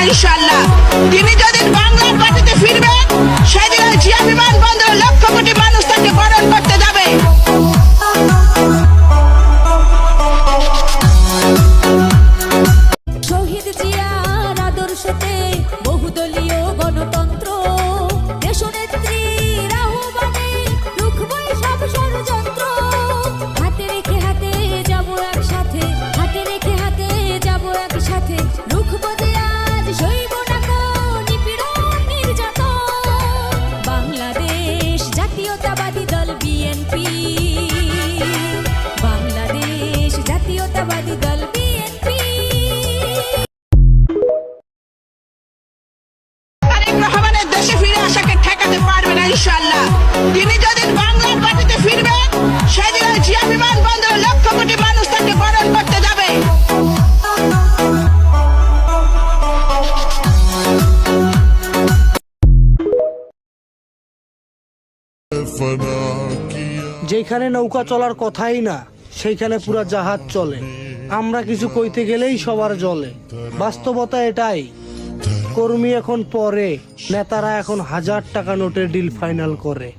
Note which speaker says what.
Speaker 1: ইনশাআল্লাহ। তিনি যদি বাংলার মাটিতে ফিরবেন, সেদিন জিয়া বিমানবন্দরে লক্ষ কোটি মানুষ তাকে বরণ করতে যাবে।
Speaker 2: শহীদ জিয়ার আদর্শতে বহুদলীয় গণতন্ত্র, দেশনেত্রীর আহ্বানে রুখবই সব ষড়যন্ত্র। হাতে রেখে হাতে যাবো একসাথে, হাতে রেখে হাতে যাবো একসাথে, রুখবো যে আজ সইব না কো নিপীড়ন নির্যাতন। বাংলাদেশ জাতীয়তাবাদী দল বিএনপি, বাংলাদেশ জাতীয়তাবাদী দল বিএনপি।
Speaker 1: তারেক রহমানের দেশে ফিরে আসাকে ঠেকাতে পারবে না ইনশাআল্লাহ। তিনি যদি বাংলার মাটিতে ফিরবেন, সেদিন জিয়া বিমানবন্দরে লক্ষ কোটি মানুষ তাকে বরণ করতে যাবে।
Speaker 3: যেখানে নৌকা চলার কথাই না, সেইখানে পুরা জাহাজ চলে। আমরা কিছু কইতে গেলেই সবার জলে। বাস্তবতা এটাই, কর্মী এখন পরে, নেতারা এখন 1000 টাকা নোটের ডিল ফাইনাল করে।